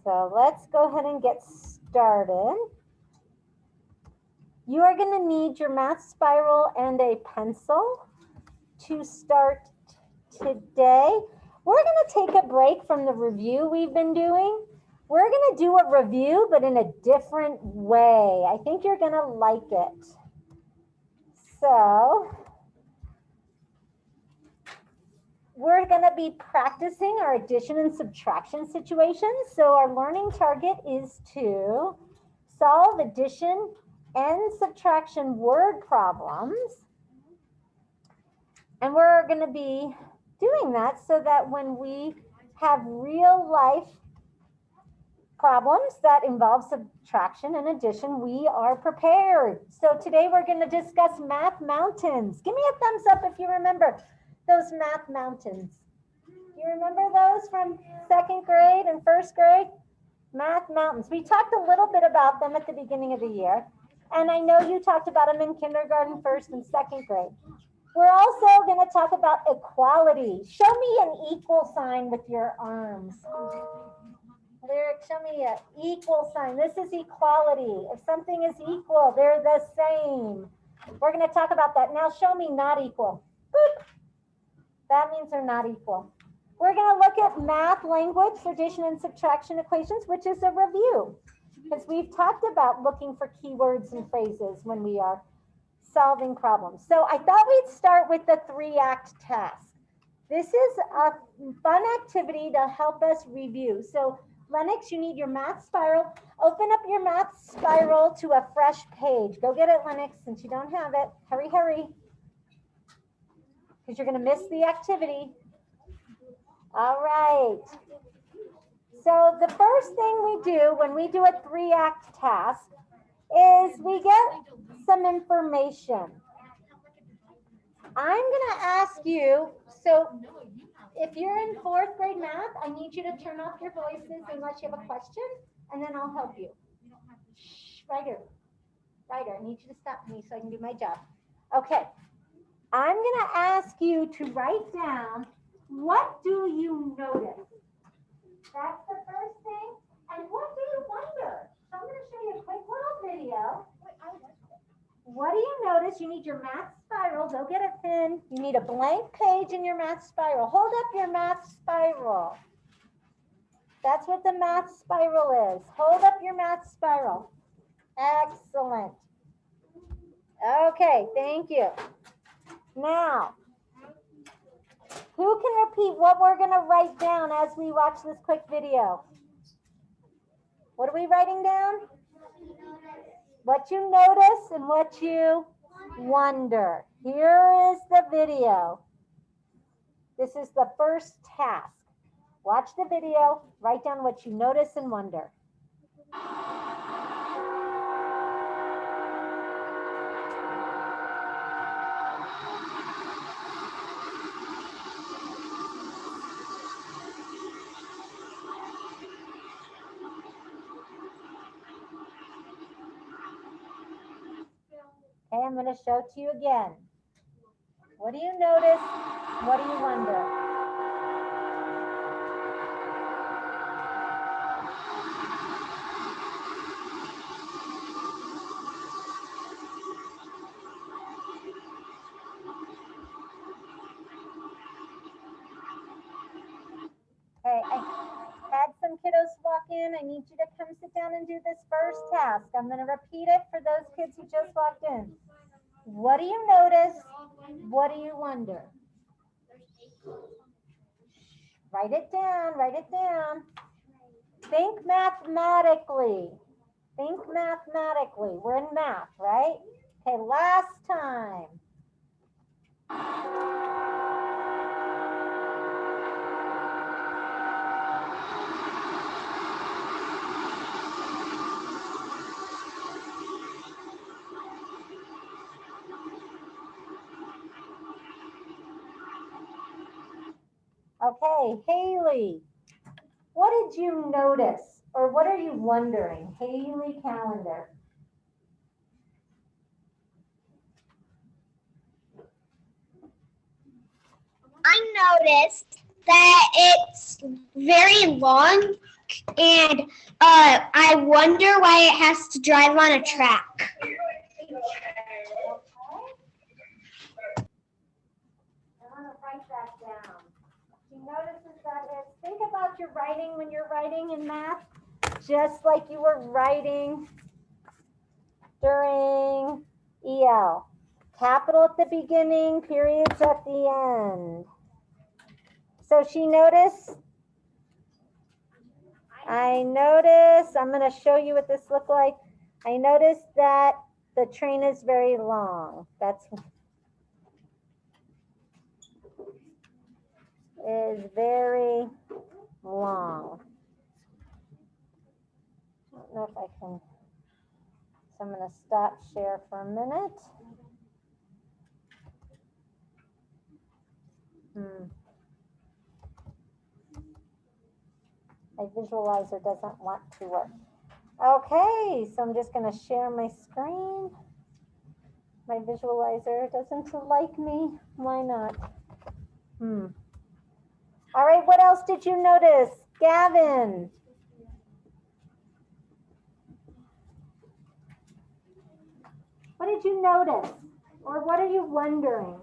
So let's go ahead and get started. You are going to need your math spiral and a pencil to start today. We're going to take a break from the review we've been doing. We're going to do a review, but in a different way. I think you're going to like it. So we're going to be practicing our addition and subtraction situations. So our learning target is to solve addition and subtraction word problems. And we're going to be doing that so that when we have real life problems that involve subtraction and addition, we are prepared. So today we're going to discuss math mountains. Give me a thumbs up if you remember those math mountains. Do you remember those from second grade and first grade? Math mountains. We talked a little bit about them at the beginning of the year. And I know you talked about them in kindergarten, first and second grade. We're also going to talk about equality. Show me an equal sign with your arms. Lyric, show me an equal sign. This is equality. If something is equal, they're the same. We're going to talk about that. Now show me not equal. Boop. That means they're not equal. We're going to look at math language for addition and subtraction equations, which is a review. Because we've talked about looking for keywords and phrases when we are solving problems. So I thought we'd start with the 3-act task. This is a fun activity to help us review. So Lennox, you need your math spiral. Open up your math spiral to a fresh page. Go get it, Lennox, since you don't have it. Hurry, hurry. Because you're going to miss the activity. All right. So the first thing we do when we do a 3-act task is we get some information. I'm going to ask you, so if you're in 4th grade math, I need you to turn off your voices unless you have a question, and then I'll help you. Shh, Ryder, I need you to stop me so I can do my job. Okay, I'm going to ask you to write down, what do you notice? That's the first thing. And what do you wonder? So I'm going to show you a quick little video. What do you notice? You need your math spiral. Go get a pen. You need a blank page in your math spiral. Hold up your math spiral. That's what the math spiral is. Hold up your math spiral. Excellent. Okay, thank you. Now, who can repeat what we're going to write down as we watch this quick video? What are we writing down? What you notice and what you wonder. Here is the video. This is the first task. Watch the video, write down what you notice and wonder. Okay, I'm going to show it to you again. What do you notice? What do you wonder? Okay, I had some kiddos walk in. I need you to come sit down and do this first task. I'm going to repeat it for those kids who just walked in. What do you notice? What do you wonder? Write it down, write it down. Think mathematically. Think mathematically. We're in math, right? Okay, last time. Okay, Haley, what did you notice or what are you wondering? Haley Calendar. I noticed that it's very long and I wonder why it has to drive on a track. I want to write that down. She notices that is, think about your writing when you're writing in math, just like you were writing during EL. Capital at the beginning, periods at the end. So she noticed, I'm going to show you what this looks like. I noticed that the train is very long. Is very long. I don't know if I can, so I'm going to stop share for a minute. My visualizer doesn't want to work. Okay, so I'm just going to share my screen. My visualizer doesn't like me. Why not? All right, what else did you notice? Gavin. What did you notice? Or what are you wondering?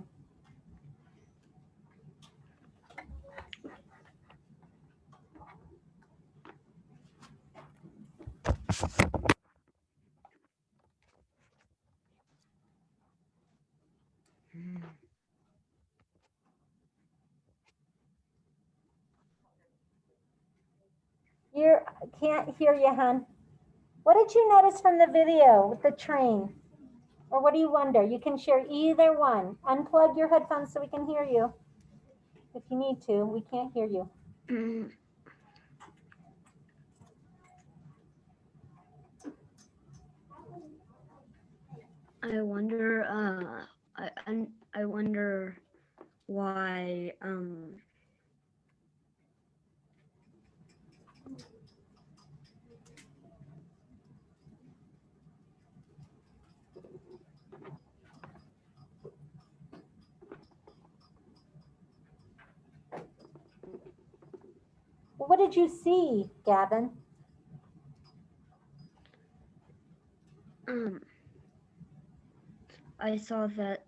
You can't hear you, hon. What did you notice from the video with the train? Or what do you wonder? You can share either one. Unplug your headphones so we can hear you. If you need to, we can't hear you. I wonder. I wonder why. What did you see, Gavin? I saw that.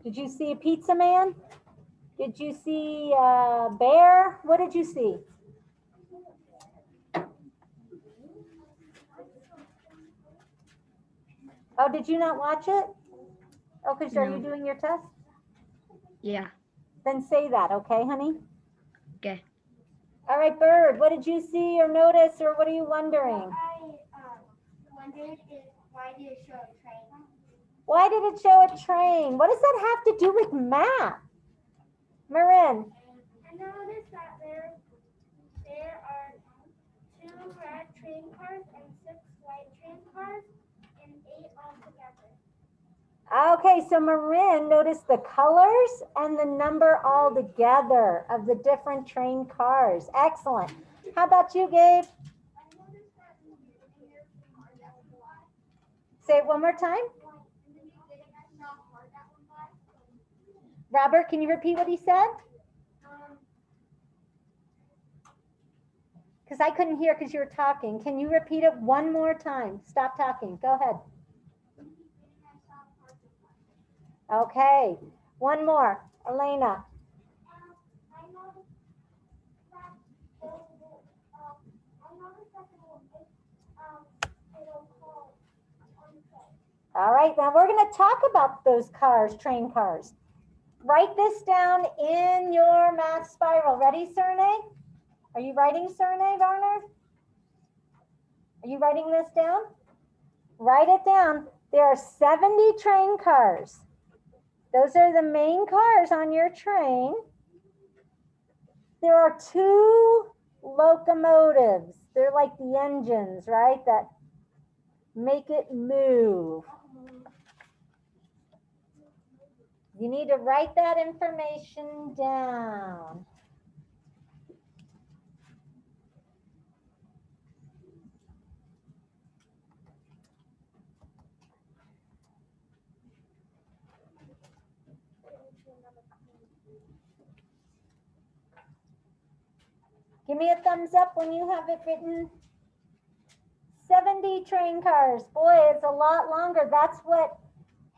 Did you see a pizza man? Did you see a bear? What did you see? Oh, did you not watch it? Oh, because are you doing your test? Yeah. Then say that, okay, honey? Okay. All right, Bird, what did you see or notice, or what are you wondering? I wondered why did it show a train? Why did it show a train? What does that have to do with math? Marin. I noticed that there are 2 red train cars and 6 white train cars and 8 altogether. Okay, so Marin noticed the colors and the number all together of the different train cars. Excellent. How about you, Gabe? Say it one more time. Robert, can you repeat what he said? Because I couldn't hear because you were talking. Can you repeat it one more time? Stop talking. Go ahead. Okay, one more. Elena. All right, now we're going to talk about those cars, train cars. Write this down in your math spiral. Ready, Serne? Are you writing, Serne, Varner? Are you writing this down? Write it down. There are 70 train cars. Those are the main cars on your train. There are 2 locomotives. They're like the engines, right? That make it move. You need to write that information down. Give me a thumbs up when you have it written. 70 train cars. Boy, it's a lot longer. That's what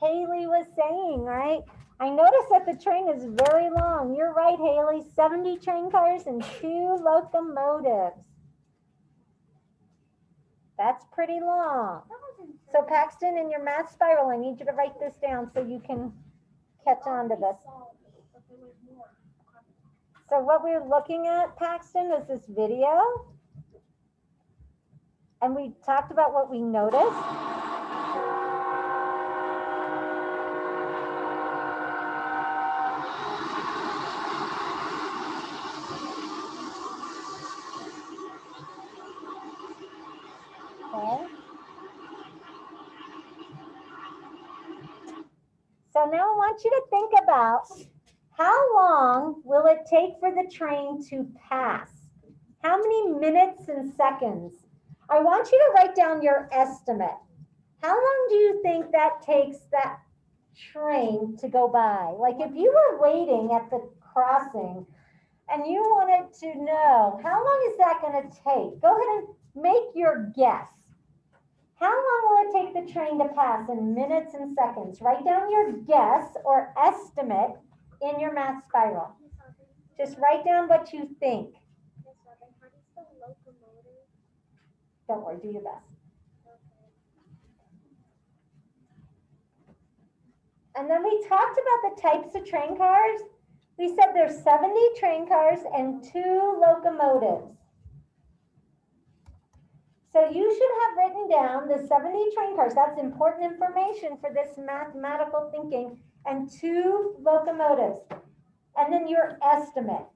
Haley was saying, right? I noticed that the train is very long. You're right, Haley. 70 train cars and 2 locomotives. That's pretty long. So Paxton, in your math spiral, I need you to write this down so you can catch on to this. So what we're looking at, Paxton, is this video. And we talked about what we noticed. Okay. So now I want you to think about how long will it take for the train to pass? How many minutes and seconds? I want you to write down your estimate. How long do you think that takes that train to go by? Like if you were waiting at the crossing and you wanted to know, how long is that going to take? Go ahead and make your guess. How long will it take the train to pass in minutes and seconds? Write down your guess or estimate in your math spiral. Just write down what you think. Don't worry, do your best. And then we talked about the types of train cars. We said there's 70 train cars and 2 locomotives. So you should have written down the 70 train cars. That's important information for this mathematical thinking. And 2 locomotives. And then your estimate.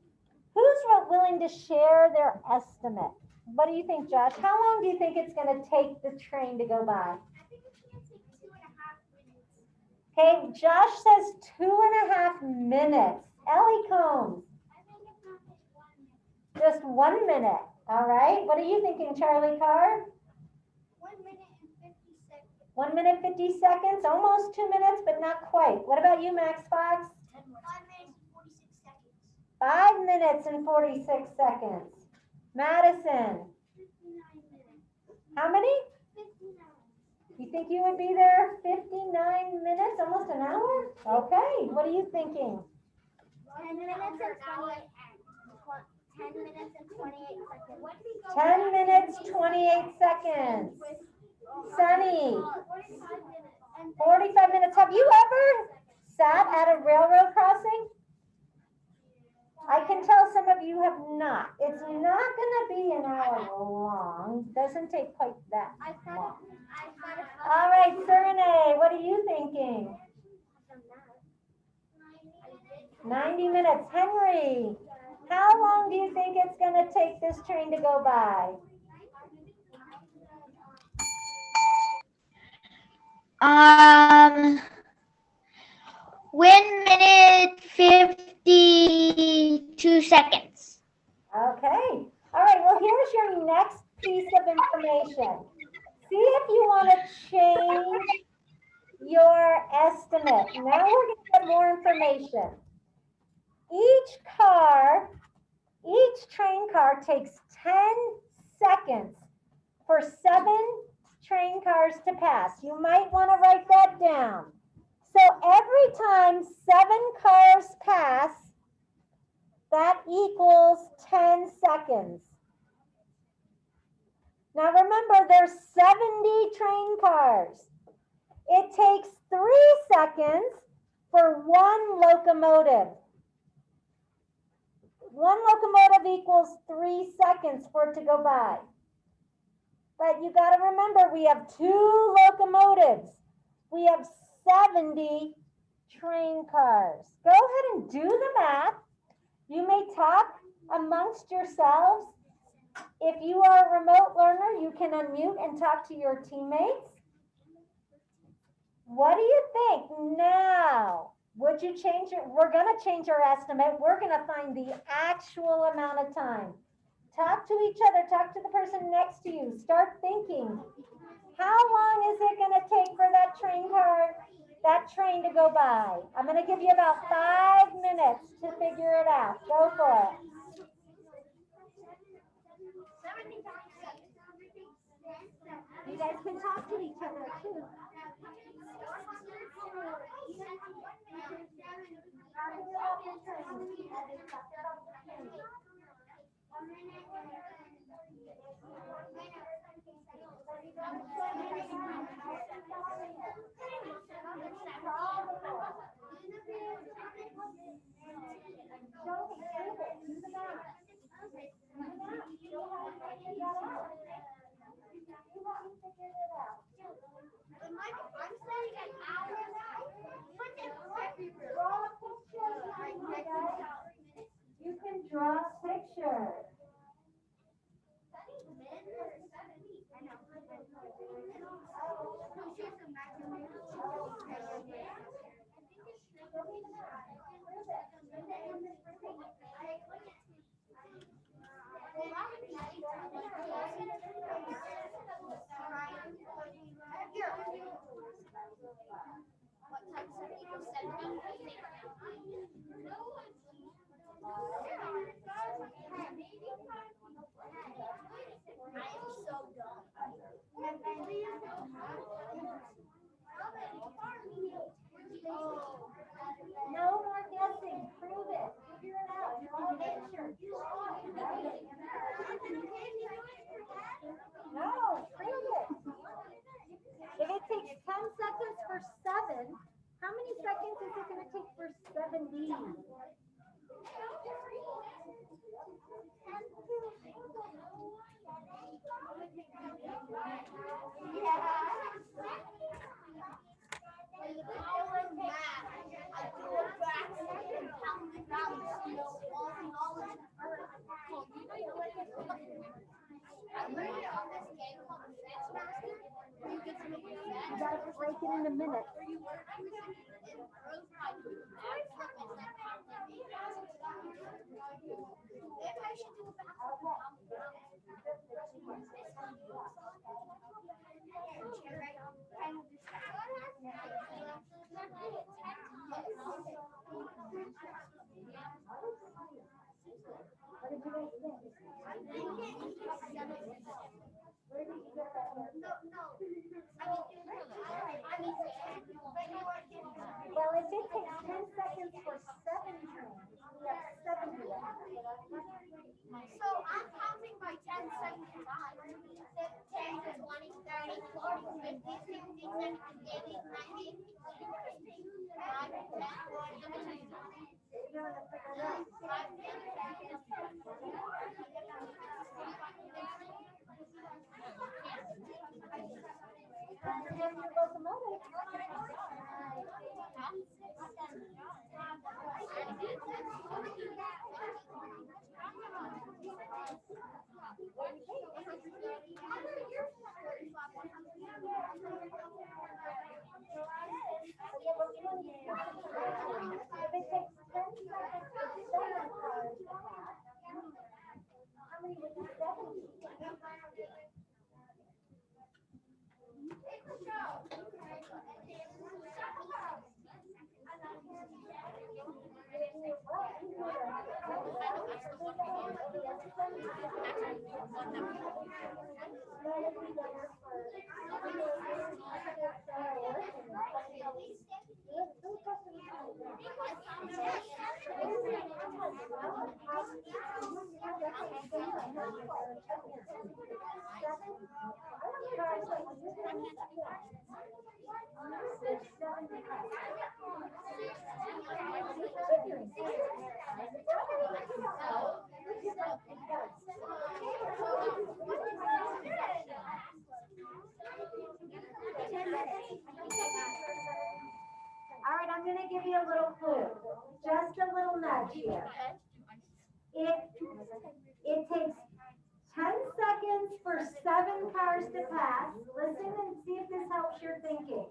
Who's willing to share their estimate? What do you think, Josh? How long do you think it's going to take the train to go by? I think it's going to take 2.5 minutes. Okay, Josh says 2.5 minutes. Ellie Combs. I think it's going to take 1 minute. Just 1 minute. All right. What are you thinking, Charlie Carr? 1 minute and 50 seconds. 1 minute, 50 seconds. Almost 2 minutes, but not quite. What about you, Max Fox? 5 minutes and 46 seconds. 5 minutes and 46 seconds. Madison. 59 minutes. How many? 59. You think you would be there 59 minutes, almost an hour? Okay. What are you thinking? 10 minutes and 28. 10 minutes and 28 seconds. 10 minutes, 28 seconds. Sunny. 45 minutes. Have you ever sat at a railroad crossing? I can tell some of you have not. It's not going to be an hour long. Doesn't take quite that long. All right, Serene, what are you thinking? 90 minutes. Henry, how long do you think it's going to take this train to go by? Um, 1 minute 52 seconds. Okay. All right. Well, here's your next piece of information. See if you want to change your estimate. Now we're going to get more information. Each train car takes 10 seconds for 7 train cars to pass. You might want to write that down. So every time 7 cars pass, that equals 10 seconds. Now remember, there's 70 train cars. It takes 3 seconds for 1 locomotive. 1 locomotive equals 3 seconds for it to go by. But you got to remember, we have 2 locomotives. We have 70 train cars. Go ahead and do the math. You may talk amongst yourselves. If you are a remote learner, you can unmute and talk to your teammates. What do you think now? Would you change it? We're going to change our estimate. We're going to find the actual amount of time. Talk to each other. Talk to the person next to you. Start thinking. How long is it going to take for that train car that train to go by. I'm gonna give you about 5 minutes to figure it out. Go for it. You guys can talk to each other too. You can draw a picture. No more guessing. Prove it. Figure it out. Draw a picture. No, prove it. If it takes 10 seconds for 7, how many seconds is it going to take for 70? You got to break it in a minute. What did you guys think? Where did you get that? Well, if it takes 10 seconds for 7 trains, we have 70 left. So I'm counting by 10 seconds. 10, 20, 30, 40, 50, 60, 70, 80, 90. If it takes 10 seconds for 7 cars to pass, how many would be 70? All right, I'm gonna give you a little clue, just a little nudge here. It takes 10 seconds for 7 cars to pass. Listen and see if this helps your thinking.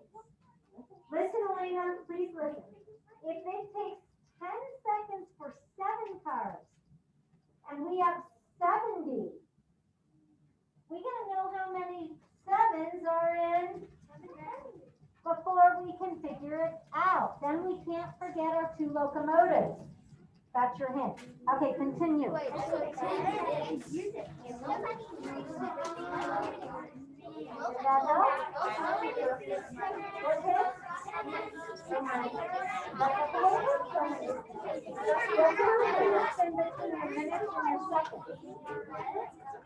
Listen, Elena, please listen. If it takes 10 seconds for 7 cars and we have 70, we gotta know how many 7s are in before we can figure it out. Then we can't forget our 2 locomotives. That's your hint. Okay, continue. Does that help? What hint?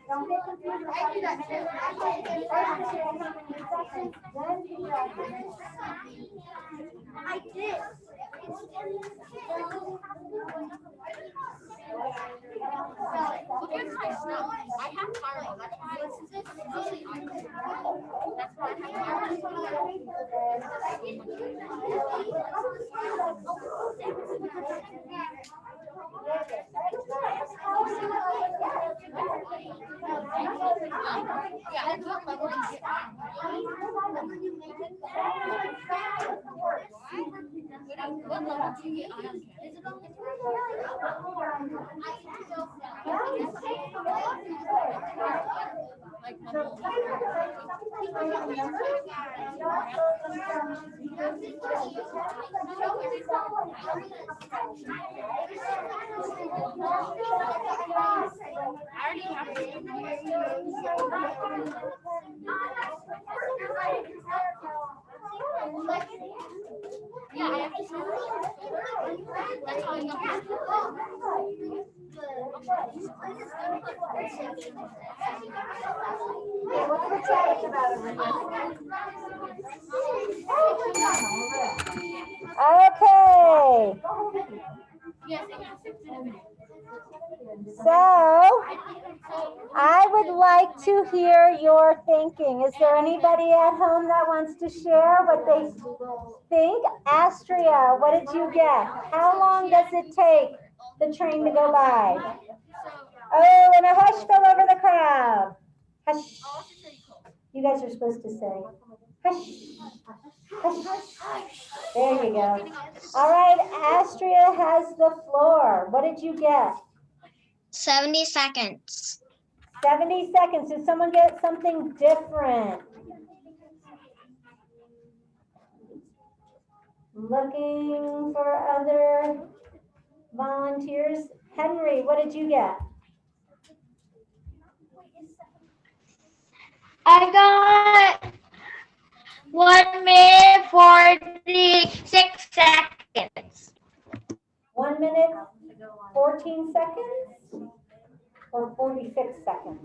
Don't get confused with minutes. I did. Look at my snow. I have fireball. That's why What's the status about over here? Okay. So, I would like to hear your thinking. Is there anybody at home that wants to share what they think? Astria, what did you get? How long does it take the train to go by? Oh, and a hush fell over the crowd. Hush. You guys are supposed to say, hush, hush. There you go. All right, Astria has the floor. What did you get? 70 seconds. 70 seconds. Did someone get something different? Looking for other volunteers. Henry, what did you get? I got 1 minute 46 seconds. 1 minute, 14 seconds? Or 46 seconds?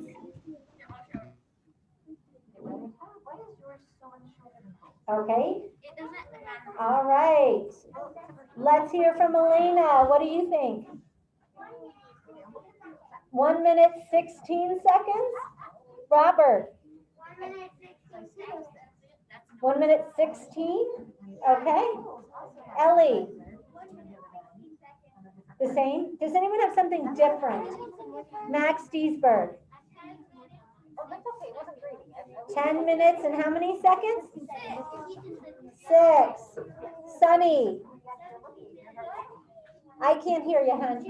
Okay. All right. Let's hear from Elena. What do you think? 1 minute, 16 seconds? Robert? 1 minute, 16? Okay. Ellie? The same? Does anyone have something different? Max Deesberg? 10 minutes and how many seconds? 6. Sunny? I can't hear you, hon.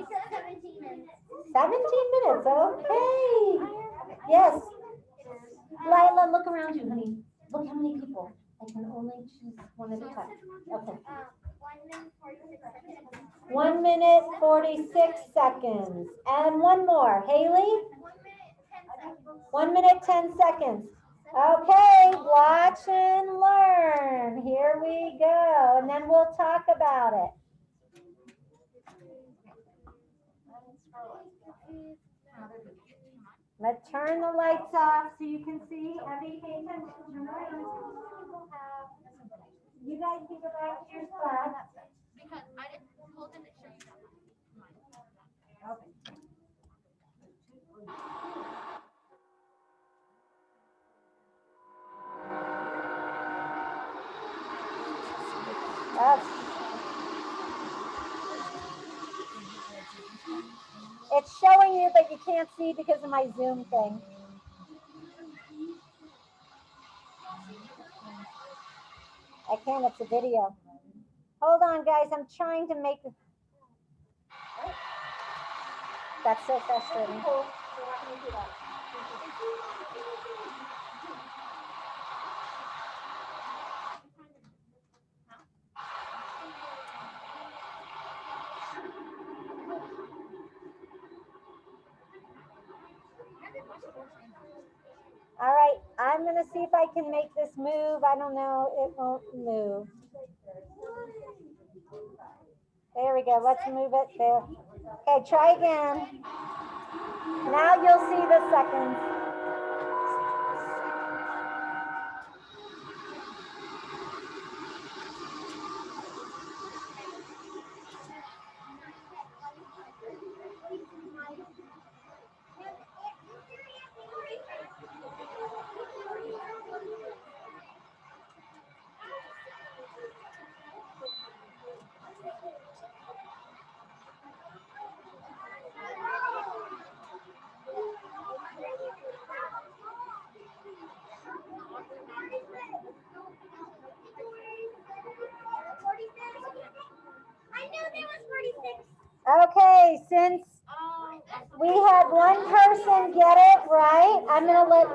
17 minutes, okay. Yes. Lila, look around you, honey. Look how many people. I can only choose one at a time. Okay. 1 minute, 46 seconds. And one more. Haley? 1 minute, 10 seconds. Okay, watch and learn. Here we go. And then we'll talk about it. Let's turn the lights off so you can see. Evie, pay attention. You guys can go back to your class. Because I didn't hold it, it shows you. Okay. It's showing you, but you can't see because of my Zoom thing. I can't, it's a video. Hold on, guys, I'm trying to make it. That's so frustrating. I'm gonna see if I can make this move. I don't know, it won't move. There we go, let's move it there. Okay, try again. Now you'll see the seconds. I knew there was 46. Okay, since we had one person get it right, I'm gonna let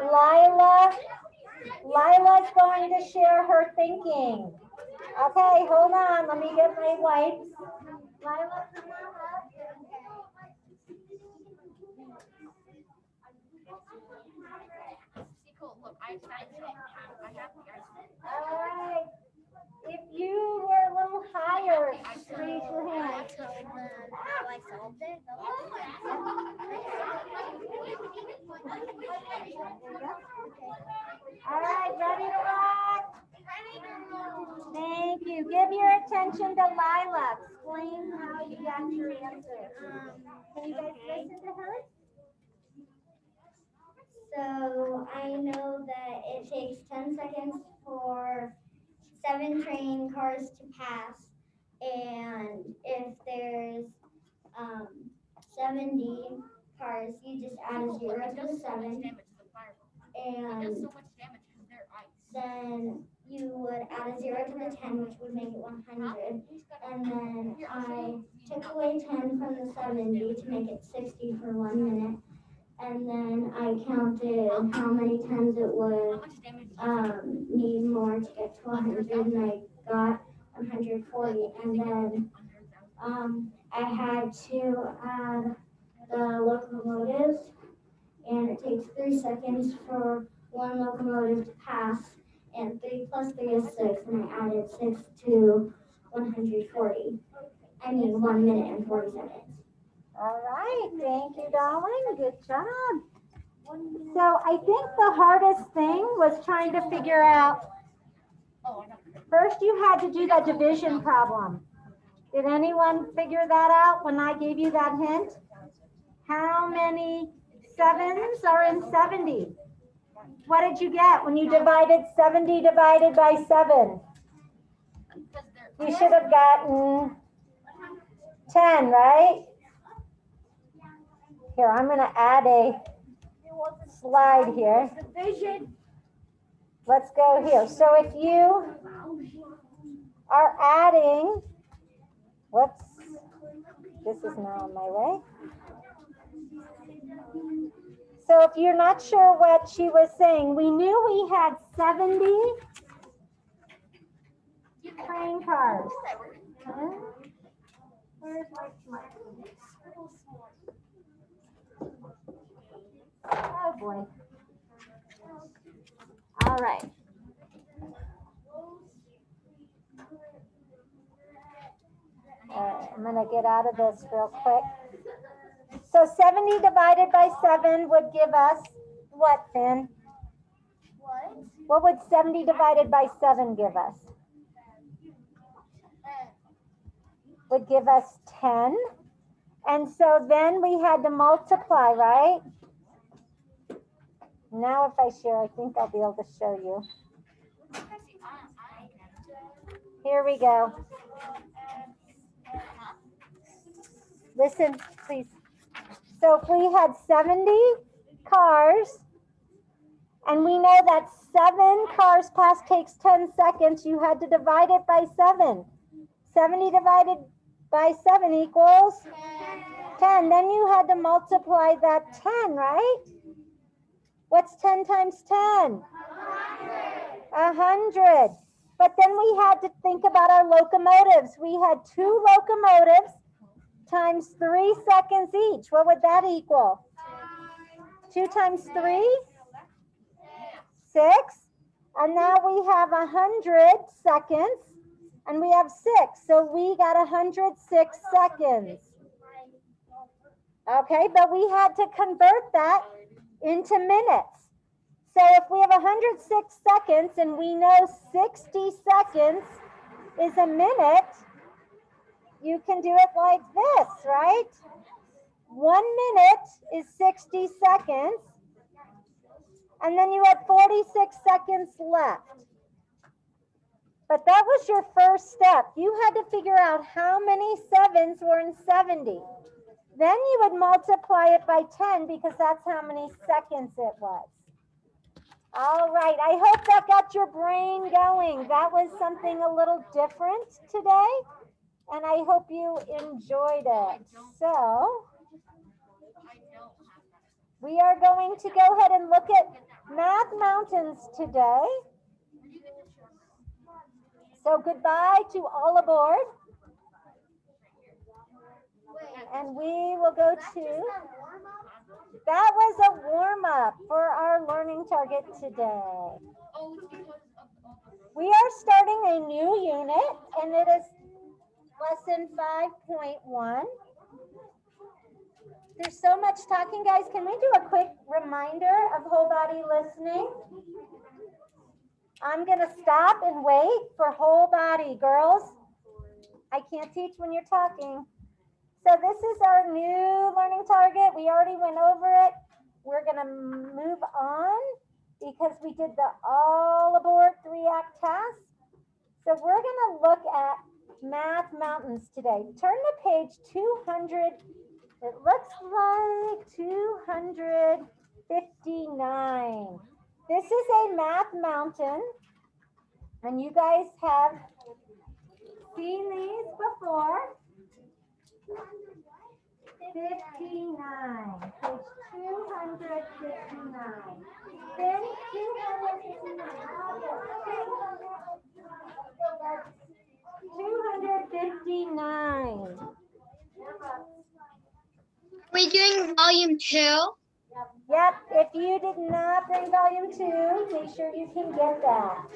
Lila's going to share her thinking. Okay, hold on, let me get my wipes. Lila, come on up. All right, if you were a little higher, raise your hand. How I solved it. All right, ready to rock? Thank you. Give your attention to Lila. Explain how you got your answer. Can you guys listen to her? So I know that it takes 10 seconds for 7 train cars to pass, and if there's 70 cars, you just add a 0 to the 7, and then you would add a 0 to the 10, which would make it 100, and then I took away 10 from the 70 to make it 60 for 1 minute. And then I counted how many times it would need more to get to 100, and I got 140. And then I had to add the locomotives, and it takes 3 seconds for one locomotive to pass, and 3 plus 3 is 6, and I added 6 to 140. I mean 1 minute and 40 seconds. All right, thank you, darling. Good job. So I think the hardest thing was trying to figure out, first you had to do that division problem. Did anyone figure that out when I gave you that hint? How many 7s are in 70? What did you get when you divided 70 divided by 7? You should have gotten 10, right? Here, I'm going to add a slide here. Let's go here. So if you are adding, whoops, this is now on my way. So if you're not sure what she was saying, we knew we had 70 train cars. Where's my smart? Oh boy. All right. I'm going to get out of this real quick. So 70 divided by 7 would give us what, Finn? What would 70 divided by 7 give us? Would give us 10. And so then we had to multiply, right? Now if I share, I think I'll be able to show you. Here we go. Listen, please. So if we had 70 cars, and we know that 7 cars pass takes 10 seconds, you had to divide it by 7. 70 divided by 7 equals 10. Then you had to multiply that 10, right? What's 10 times 10? 100. But then we had to think about our locomotives. We had 2 locomotives times 3 seconds each. What would that equal? 2 times 3? 6. And now we have 100 seconds. And we have 6. So we got 106 seconds. Okay, but we had to convert that into minutes. So if we have 106 seconds and we know 60 seconds is a minute, you can do it like this, right? 1 minute is 60 seconds. And then you had 46 seconds left. But that was your first step. You had to figure out how many 7s were in 70. Then you would multiply it by 10 because that's how many seconds it was. All right, I hope that got your brain going. That was something a little different today, and I hope you enjoyed it. So, we are going to go ahead and look at Math Mountains today. So, goodbye to all aboard. And we will go to, that was a warm-up for our learning target today. We are starting a new unit, and it is lesson 5.1. There's so much talking, guys. Can we do a quick reminder of whole body listening? I'm going to stop and wait for whole body, girls. I can't teach when you're talking. So this is our new learning target. We already went over it. We're going to move on because we did the all aboard 3-act task. So we're going to look at Math Mountains today. Turn to page 200. It looks like 259. This is a Math Mountain, and you guys have seen these before. 59, page 259. Then 259. Are we doing volume 2? Yep, if you did not bring volume 2, make sure you can get that.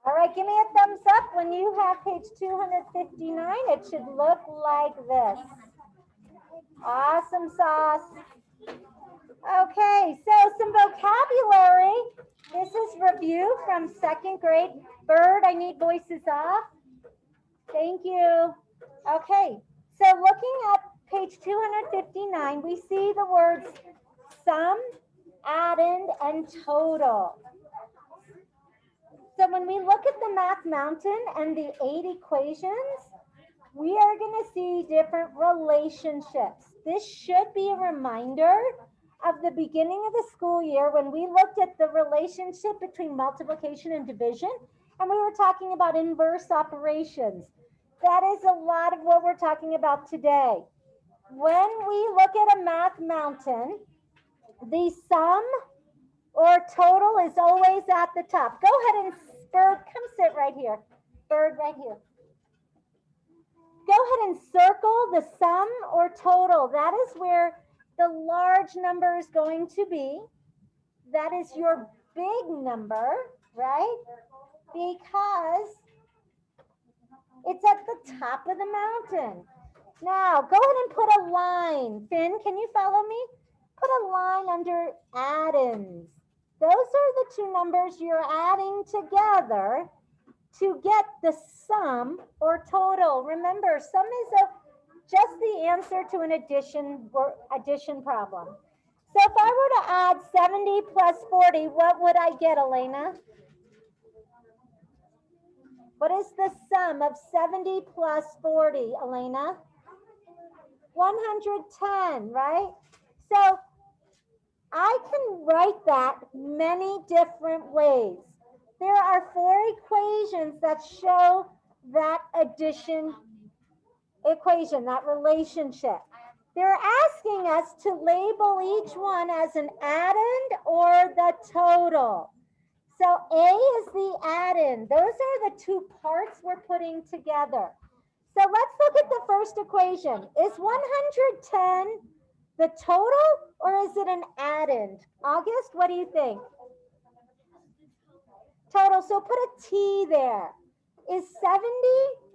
All right, give me a thumbs up when you have page 259. It should look like this. Awesome sauce. Okay, so some vocabulary. This is review from 2nd grade. Bird, I need voices off. Thank you. Okay, so looking at page 259, we see the words sum, addend, and total. So when we look at the Math Mountain and the 8 equations, we are going to see different relationships. This should be a reminder of the beginning of the school year when we looked at the relationship between multiplication and division, and we were talking about inverse operations. That is a lot of what we're talking about today. When we look at a Math Mountain, the sum or total is always at the top. Go ahead and, Bird, come sit right here. Bird, right here. Go ahead and circle the sum or total. That is where the large number is going to be. That is your big number, right? Because it's at the top of the mountain. Now, go ahead and put a line. Finn, can you follow me? Put a line under addends. Those are the two numbers you're adding together to get the sum or total. Remember, sum is just the answer to an addition problem. So if I were to add 70 plus 40, what would I get, Elena? What is the sum of 70 plus 40, Elena? 110, right? So I can write that many different ways. There are 4 equations that show that addition equation, that relationship. They're asking us to label each one as an addend or the total. So A is the addend. Those are the two parts we're putting together. So let's look at the first equation. Is 110 the total or is it an addend? August, what do you think? Total, so put a T there. Is 70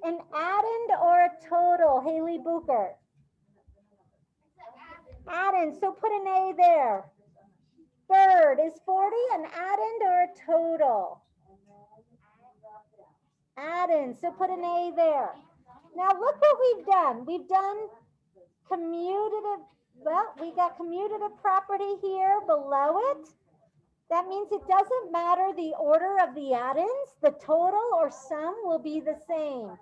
an addend or a total, Haley Booker? Addend, so put an A there. Bird, is 40 an addend or a total? Addend, so put an A there. Now look what we've done. We've done commutative, well, we got commutative property here below it. That means it doesn't matter the order of the addends, the total or sum will be the same.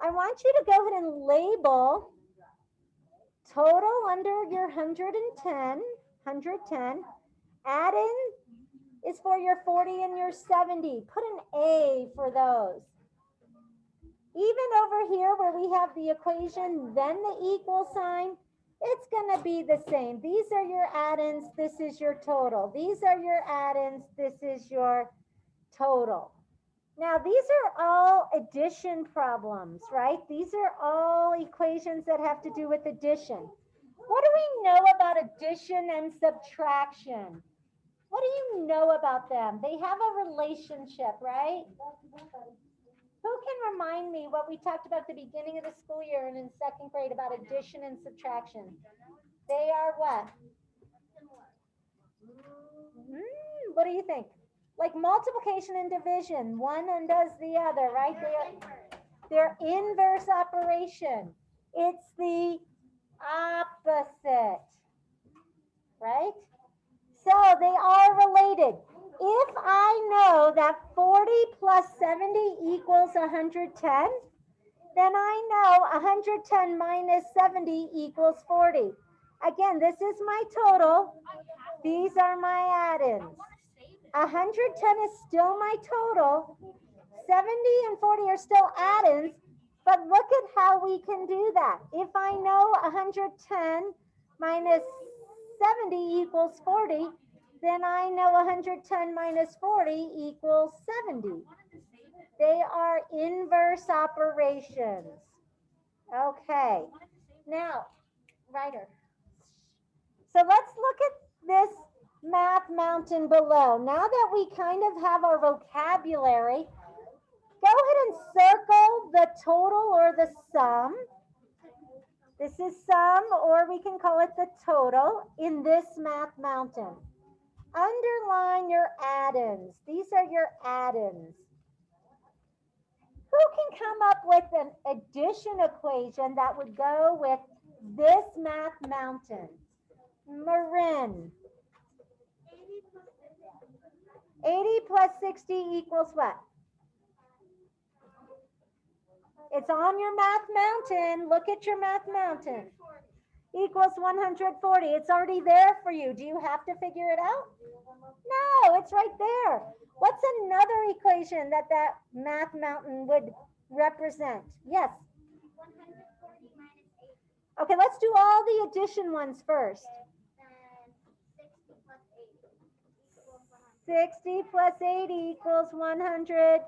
I want you to go ahead and label total under your 110, addend is for your 40 and your 70. Put an A for those. Even over here where we have the equation, then the equal sign, it's going to be the same. These are your addends, this is your total. These are your addends, this is your total. Now, these are all addition problems, right? These are all equations that have to do with addition. What do we know about addition and subtraction? What do you know about them? They have a relationship, right? Who can remind me what we talked about at the beginning of the school year and in second grade about addition and subtraction? They are what? What do you think? Like multiplication and division, one undoes the other, right? They're inverse operation. It's the opposite, right? So they are related. If I know that 40 plus 70 equals 110, then I know 110 minus 70 equals 40. Again, this is my total. These are my addends. 110 is still my total. 70 and 40 are still addends. But look at how we can do that. If I know 110 minus 70 equals 40, then I know 110 minus 40 equals 70. They are inverse operations. Okay. Now, writer. So let's look at this math mountain below. Now that we kind of have our vocabulary, go ahead and circle the total or the sum. This is sum, or we can call it the total in this math mountain. Underline your addends. These are your addends. Who can come up with an addition equation that would go with this math mountain? Marin. 80 plus 60 equals what? It's on your math mountain. Look at your math mountain. Equals 140. It's already there for you. Do you have to figure it out? No, it's right there. What's another equation that math mountain would represent? Yes. 140 minus 80. Okay, let's do all the addition ones first. Then 60 plus 80 equals 100. 60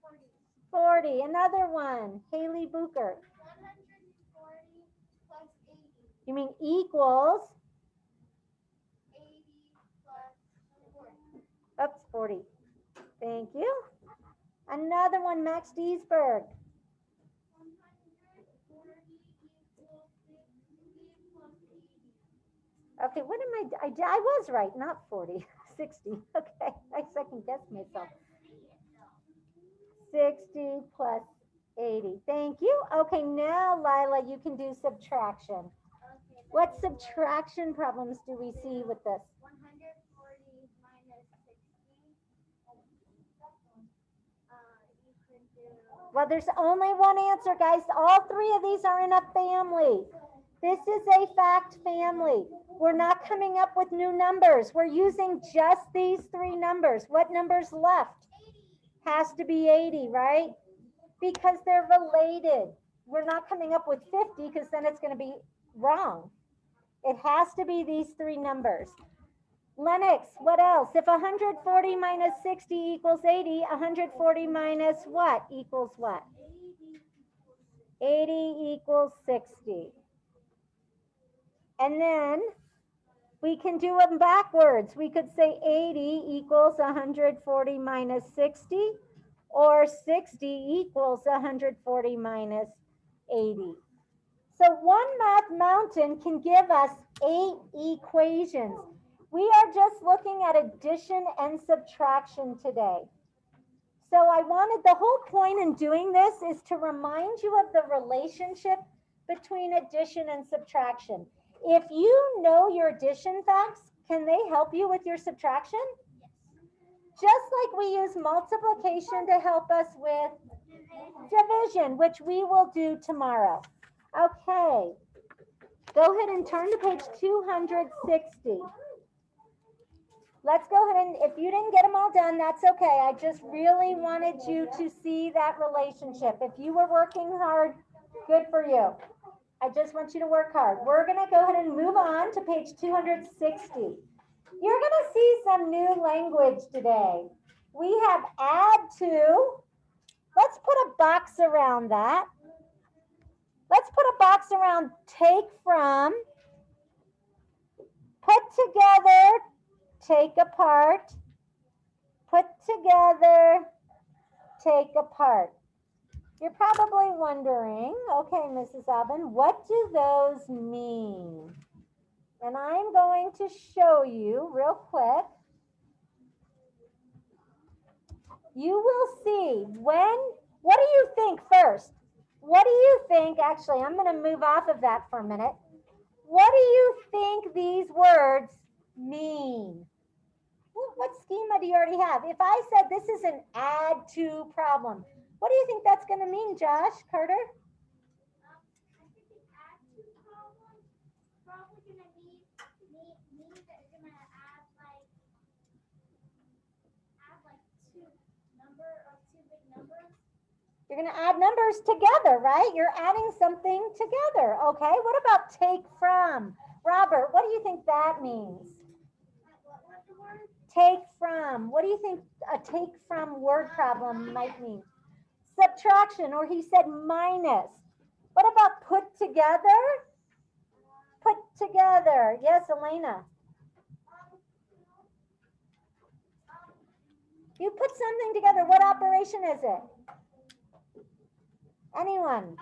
plus 80 equals 140. Another one. Haley Booker. 140 plus 80. You mean equals? 80 plus 40. Oops, 40. Thank you. Another one, Max Deesberg. 140 equals 60 plus 80. Okay, what am I was right, not 40, 60. Okay, I second guessed myself. 60 plus 80. Thank you. Okay, now, Lila, you can do subtraction. What subtraction problems do we see with this? 140 minus 60. You could do. Well, there's only one answer, guys. All three of these are in a family. This is a fact family. We're not coming up with new numbers. We're using just these three numbers. What number's left? 80. Has to be 80, right? Because they're related. we're not coming up with 50 because then it's going to be wrong. It has to be these three numbers. Lennox, what else? If 140 minus 60 equals 80, 140 minus what equals what? 80 equals 60. And then we can do them backwards. We could say 80 equals 140 minus 60, or 60 equals 140 minus 80. So one math mountain can give us 8 equations. We are just looking at addition and subtraction today. So I wanted, the whole point in doing this is to remind you of the relationship between addition and subtraction. If you know your addition facts, can they help you with your subtraction? Just like we use multiplication to help us with division, which we will do tomorrow. Okay, go ahead and turn to page 260. Let's go ahead and, if you didn't get them all done, that's okay. I just really wanted you to see that relationship. If you were working hard, good for you. I just want you to work hard. We're going to go ahead and move on to page 260. You're going to see some new language today. We have add to. Let's put a box around that. Let's put a box around take from, put together, take apart, put together, take apart. You're probably wondering, okay, Mrs. Alvin, what do those mean? And I'm going to show you real quick. You will see when, what do you think first? What do you think, actually, I'm going to move off of that for a minute. What do you think these words mean? What schema do you already have? If I said this is an add to problem, what do you think that's going to mean, Josh, Carter? I think the add to problem probably gonna mean that you're gonna add like two big numbers. You're going to add numbers together, right? You're adding something together. Okay, what about take from? Robert, what do you think that means? What was the word? Take from. What do you think a take from word problem might mean? Subtraction, or he said minus. What about put together? Put together. Yes, Elena. You put something together. What operation is it? Anyone?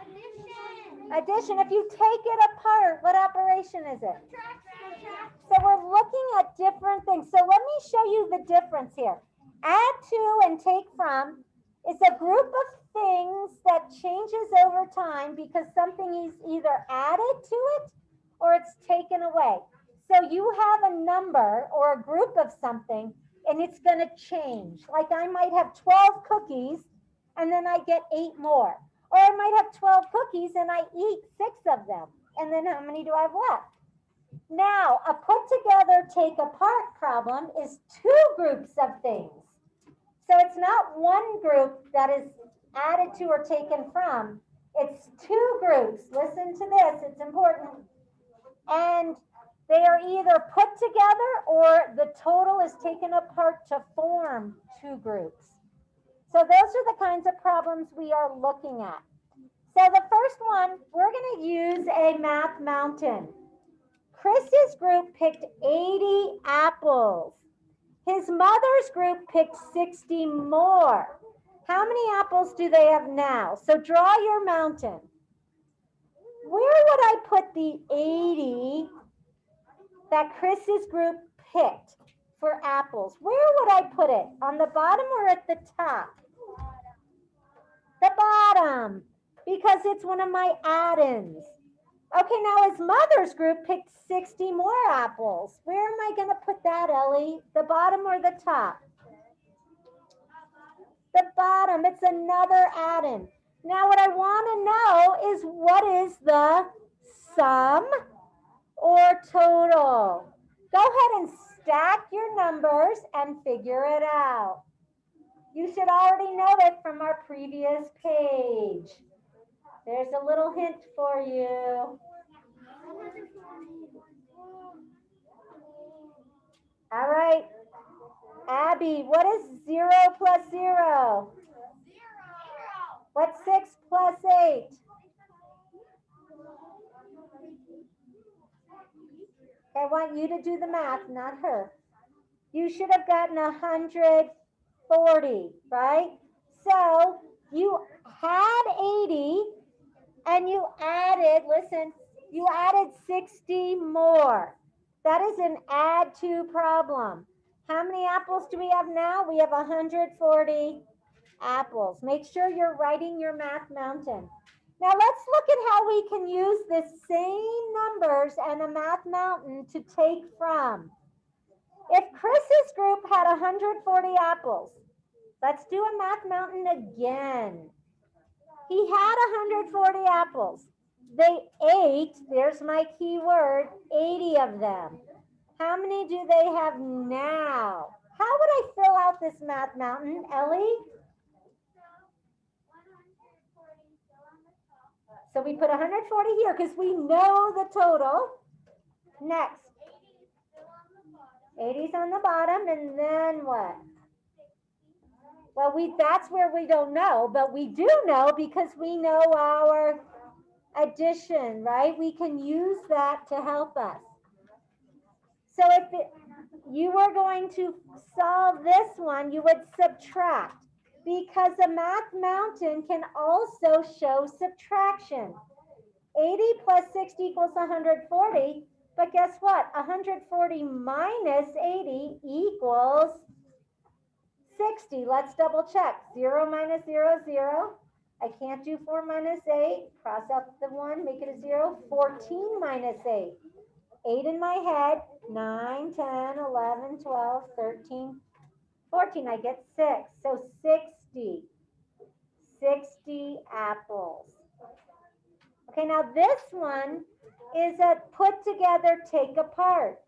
Addition. If you take it apart, what operation is it? So we're looking at different things. So let me show you the difference here. Add to and take from is a group of things that changes over time because something is either added to it or it's taken away. So you have a number or a group of something and it's going to change. Like I might have 12 cookies and then I get 8 more. Or I might have 12 cookies and I eat 6 of them. And then how many do I have left? Now, a put together, take apart problem is 2 groups of things. So it's not one group that is added to or taken from. It's 2 groups. Listen to this, it's important. And they are either put together or the total is taken apart to form 2 groups. So those are the kinds of problems we are looking at. So the first one, we're going to use a math mountain. Chris's group picked 80 apples. His mother's group picked 60 more. How many apples do they have now? So draw your mountain. Where would I put the 80 that Chris's group picked for apples? Where would I put it? On the bottom or at the top? The bottom, because it's one of my add-ins. Okay, now his mother's group picked 60 more apples. Where am I going to put that, Ellie? The bottom or the top? The bottom. It's another add-in. Now what I want to know is what is the sum or total? Go ahead and stack your numbers and figure it out. You should already know it from our previous page. There's a little hint for you. All right. Abby, what is 0 plus 0? What's 6 plus 8? I want you to do the math, not her. You should have gotten 140, right? So you had 80 and you added, listen, you added 60 more. That is an add to problem. How many apples do we have now? We have 140 apples. Make sure you're writing your math mountain. Now let's look at how we can use the same numbers and a math mountain to take from. If Chris's group had 140 apples, let's do a math mountain again. He had 140 apples. They ate, there's my key word, 80 of them. How many do they have now? How would I fill out this math mountain, Ellie? So we put 140 here because we know the total. Next. 80's on the bottom, and then what? Well, that's where we don't know, but we do know because we know our addition, right? We can use that to help us. So if you were going to solve this one, you would subtract, because a math mountain can also show subtraction. 80 plus 60 equals 140, but guess what? 140 minus 80 equals 60. Let's double check. 0 minus 0, 0. I can't do 4 minus 8. Cross out the 1, make it a 0. 14 minus 8. 8 in my head. 9, 10, 11, 12, 13, 14. I get 6. So 60. 60 apples. Okay, now this one is a put together, take apart.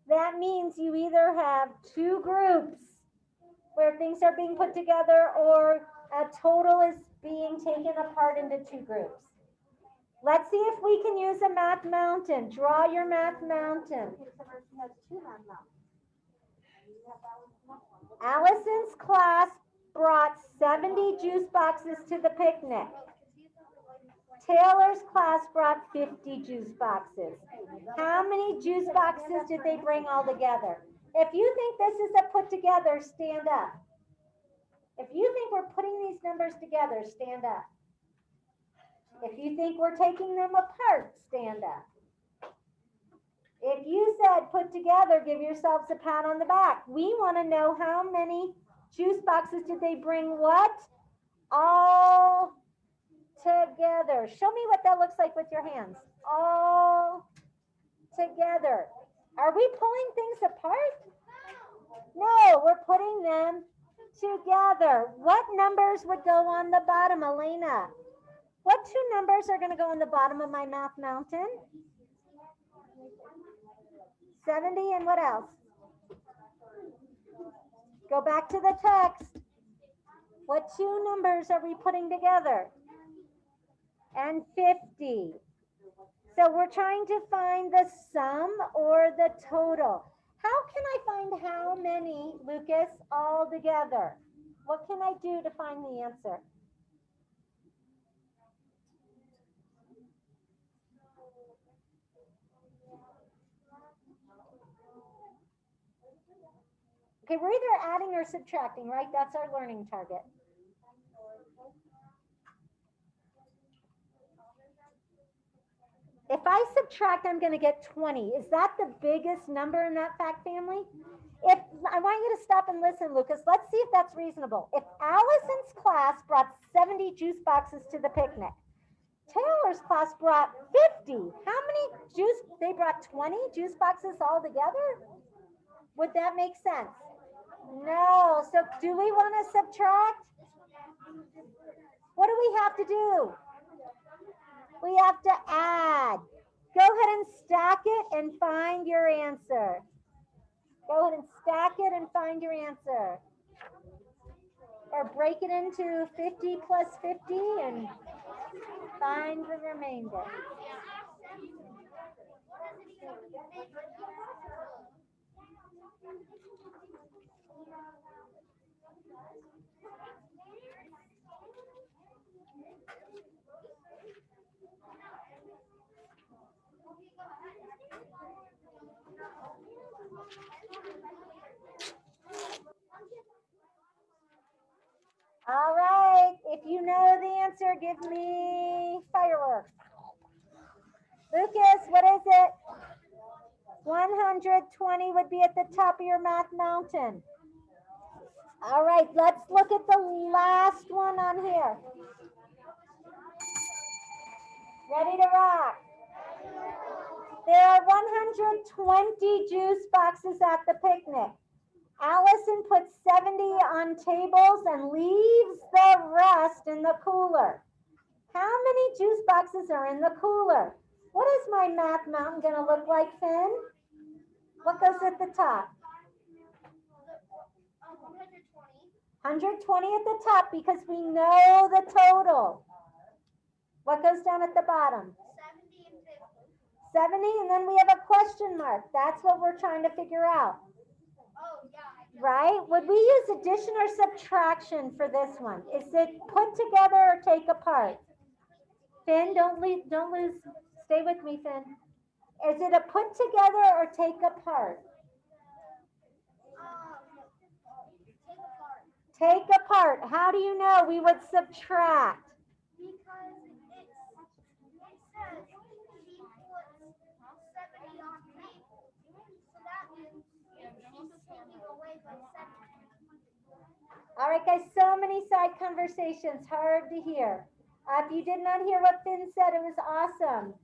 That means you either have two groups where things are being put together, or a total is being taken apart into two groups. Let's see if we can use a math mountain. Draw your math mountain. Allison's class brought 70 juice boxes to the picnic. Taylor's class brought 50 juice boxes. How many juice boxes did they bring all together? If you think this is a put together, stand up. If you think we're putting these numbers together, stand up. If you think we're taking them apart, stand up. If you said put together, give yourselves a pat on the back. We want to know how many juice boxes did they bring what? All together. Show me what that looks like with your hands. All together. Are we pulling things apart? No, we're putting them together. What numbers would go on the bottom, Elena? What two numbers are going to go on the bottom of my math mountain? 70 and what else? Go back to the text. What two numbers are we putting together? And 50. So we're trying to find the sum or the total. How can I find how many, Lucas, all together? What can I do to find the answer? Okay, we're either adding or subtracting, right? That's our learning target. If I subtract, I'm going to get 20. Is that the biggest number in that fact family? If I want you to stop and listen, Lucas, let's see if that's reasonable. If Allison's class brought 70 juice boxes to the picnic, Taylor's class brought 50. How many they brought 20 juice boxes all together? Would that make sense? No. So do we want to subtract? What do we have to do? We have to add. Go ahead and stack it and find your answer. Go ahead and stack it and find your answer. Or break it into 50 plus 50 and Find the remainder. All right, if you know the answer, give me fireworks. Lucas, what is it? 120 would be at the top of your math mountain. All right, let's look at the last one on here. Ready to rock? There are 120 juice boxes at the picnic. Allison puts 70 on tables and leaves the rest in the cooler. How many juice boxes are in the cooler? What is my math mountain going to look like, Finn? What goes at the top? 120 at the top because we know the total. What goes down at the bottom? 70, and then we have a question mark. That's what we're trying to figure out. Right? Would we use addition or subtraction for this one? Is it put together or take apart? Finn, don't lose. Stay with me, Finn. Is it a put together or take apart? Take apart. How do you know we would subtract? Because it says she puts 70 on table. So that means she's taking away by 70. All right, guys, so many side conversations, hard to hear. If you did not hear what Finn said, it was awesome.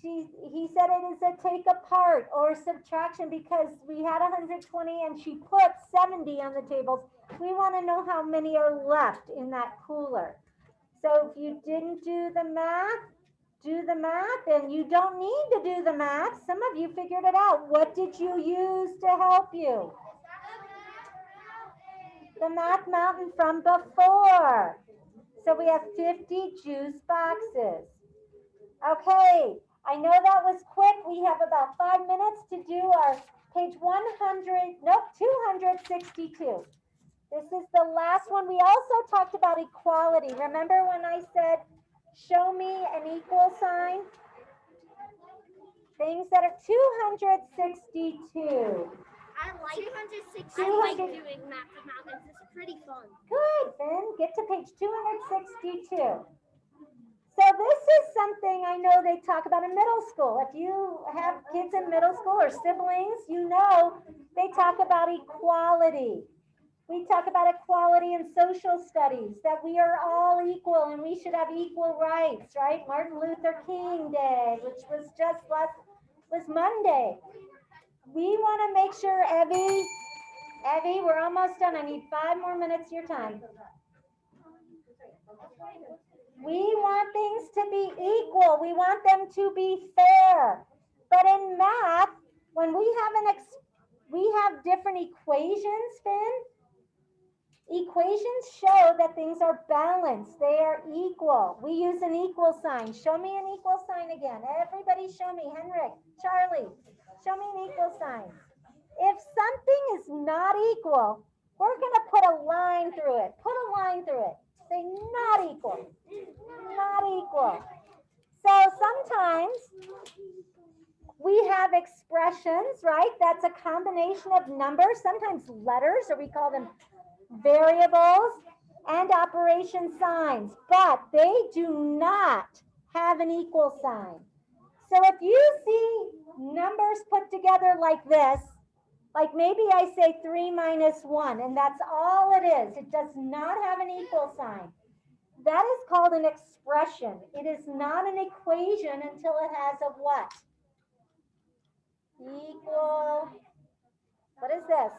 He said it is a take apart or subtraction because we had 120 and she put 70 on the tables. We want to know how many are left in that cooler. So if you didn't do the math, and you don't need to do the math. Some of you figured it out. What did you use to help you? The math mountain from before. So we have 50 juice boxes. Okay, I know that was quick. We have about 5 minutes to do our page 262. This is the last one. We also talked about equality. Remember when I said, show me an equal sign? Things that are 262. I like 260. I like doing math mountains. It's pretty fun. Good, Finn. Get to page 262. So this is something I know they talk about in middle school. If you have kids in middle school or siblings, you know they talk about equality. We talk about equality in social studies, that we are all equal and we should have equal rights, right? Martin Luther King Day, which was was Monday. We want to make sure, Evie, we're almost done. I need 5 more minutes of your time. We want things to be equal. We want them to be fair. But in math, when we have different equations, Finn, equations show that things are balanced. They are equal. We use an equal sign. Show me an equal sign again. Everybody show me. Henrik, Charlie, show me an equal sign. If something is not equal, we're going to put a line through it. Put a line through it. Say not equal. Not equal. So sometimes we have expressions, right? That's a combination of numbers, sometimes letters, or we call them variables, and operation signs, but they do not have an equal sign. So if you see numbers put together like this, like maybe I say 3 minus 1, and that's all it is. It does not have an equal sign. That is called an expression. It is not an equation until it has a what? Equal. What is this?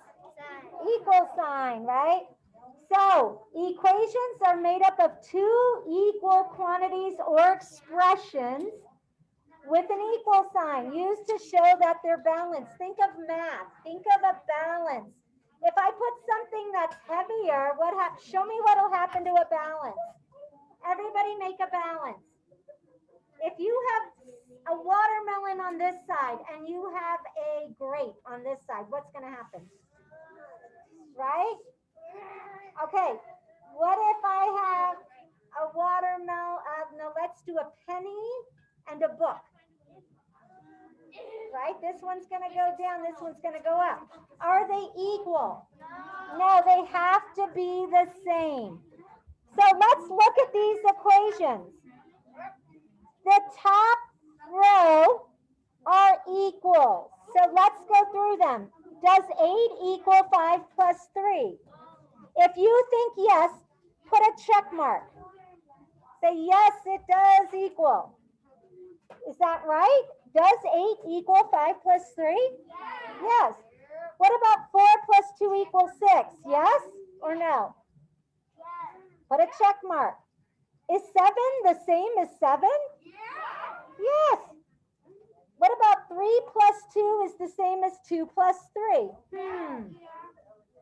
Equal sign, right? So equations are made up of 2 equal quantities or expressions with an equal sign used to show that they're balanced. Think of math. Think of a balance. If I put something that's heavier, show me what will happen to a balance. Everybody make a balance. If you have a watermelon on this side and you have a grape on this side, what's going to happen? Right? Okay. What if I have a watermelon? No, let's do a penny and a book. Right? This one's going to go down. This one's going to go up. Are they equal? No, they have to be the same. So let's look at these equations. The top row are equal. So let's go through them. Does 8 equal 5 plus 3? If you think yes, put a check mark. Say yes, it does equal. Is that right? Does 8 equal 5 plus 3? Yes. What about 4 plus 2 equals 6? Yes or no? Put a check mark. Is 7 the same as 7? Yes. What about 3 plus 2 is the same as 2 plus 3?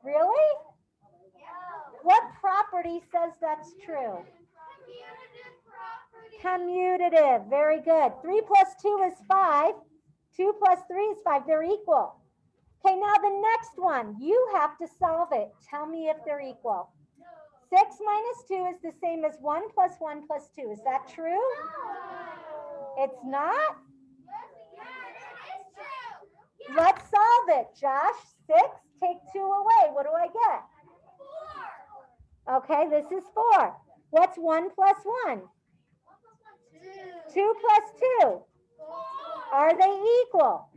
Really? What property says that's true? Commutative. Very good. 3 plus 2 is 5. 2 plus 3 is 5. They're equal. Okay, now the next one. You have to solve it. Tell me if they're equal. 6 minus 2 is the same as 1 plus 1 plus 2. Is that true? It's not? Let's solve it, Josh. 6, take 2 away. What do I get? 4. Okay, this is 4. What's 1 plus 1? 2 plus 2. Are they equal?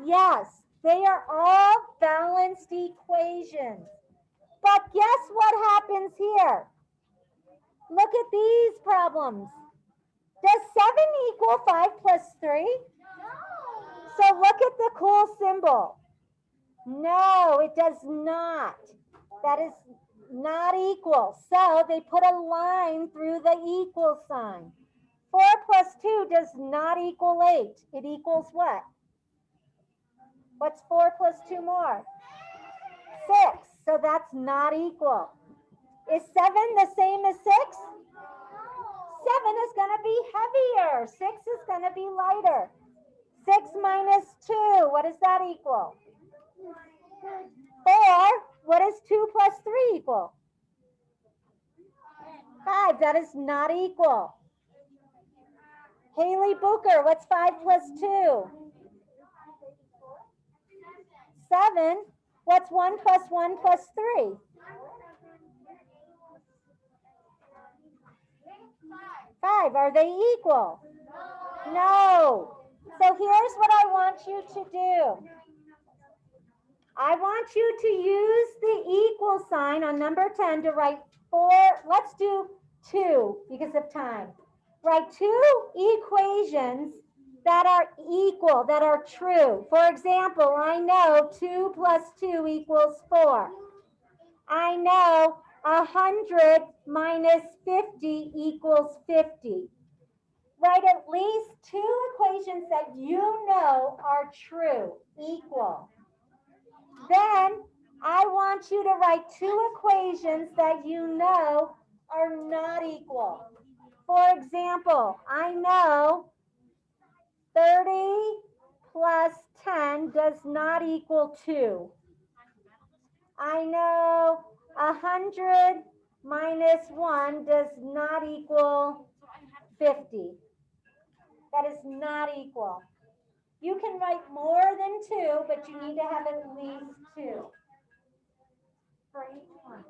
Yes, they are all balanced equations. But guess what happens here? Look at these problems. Does 7 equal 5 plus 3? So look at the cool symbol. No, it does not. That is not equal. So they put a line through the equal sign. 4 plus 2 does not equal 8. It equals what? What's 4 plus 2 more? 6. So that's not equal. Is 7 the same as 6? 7 is going to be heavier. 6 is going to be lighter. 6 minus 2, what does that equal? 4. What does 2 plus 3 equal? 5. That is not equal. Haley Booker, what's 5 plus 2? 7. What's 1 plus 1 plus 3? 5. Are they equal? No. So here's what I want you to do. I want you to use the equal sign on number 10 to write 4. Let's do 2 because of time. Write 2 equations that are equal, that are true. For example, I know 2 plus 2 equals 4. I know 100 minus 50 equals 50. Write at least 2 equations that you know are true, equal. Then I want you to write 2 equations that you know are not equal. For example, I know 30 plus 10 does not equal 2. I know 100 minus 1 does not equal 50. That is not equal. You can write more than 2, but you need to have at least 2 for each one.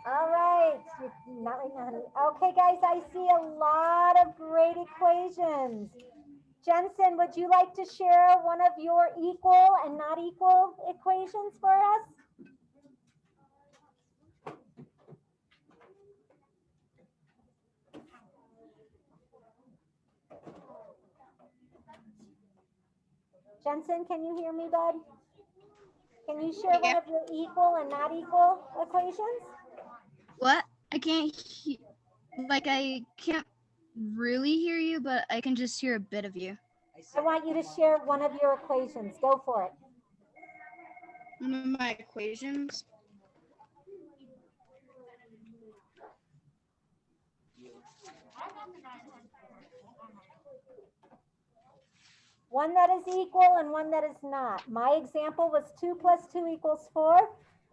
All right. Not right now, honey. Okay, guys, I see a lot of great equations. Jensen, would you like to share one of your equal and not equal equations for us? Jensen, can you hear me, bud? Can you share one of your equal and not equal equations? What? I can't I can't really hear you, but I can just hear a bit of you. I want you to share one of your equations. Go for it. One of my equations. One that is equal and one that is not. My example was 2 plus 2 equals 4.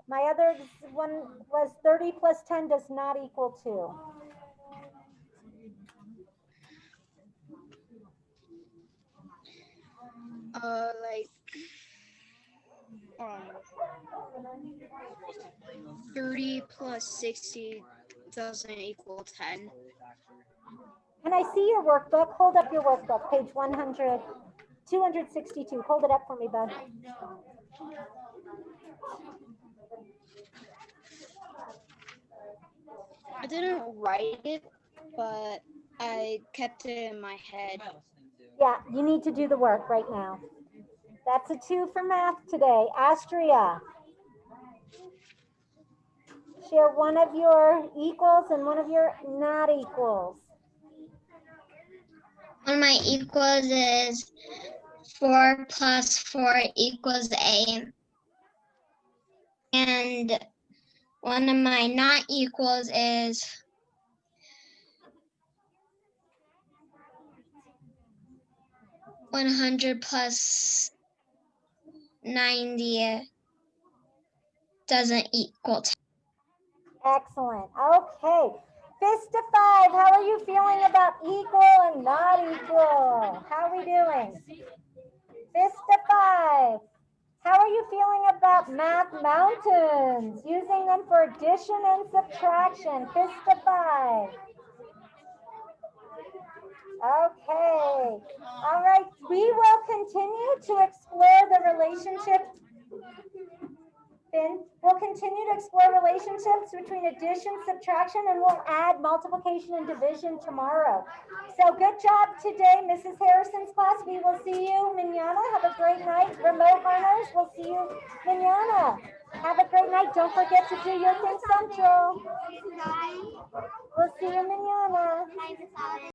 My other one was 30 plus 10 does not equal 2. Like 30 plus 60 doesn't equal 10. Can I see your workbook? Hold up your workbook, page 100, 262. Hold it up for me, bud. I didn't write it, but I kept it in my head. Yeah, you need to do the work right now. That's a 2 for math today. Astria, share one of your equals and one of your not equals. One of my equals is 4 plus 4 equals 8. And one of my not equals is 100 plus 90 doesn't equal 10. Excellent. Okay. Fist to 5. How are you feeling about equal and not equal? How are we doing? Fist to 5. How are you feeling about math mountains? Using them for addition and subtraction. Fist to 5. Okay. All right. We will continue to explore the relationship. We'll continue to explore relationships between addition, subtraction, and we'll add multiplication and division tomorrow. So good job today, Mrs. Harrison's class. We will see you mañana. Have a great night. Remote learners, we'll see you mañana. Have a great night. Don't forget to do your thing central. We'll see you mañana.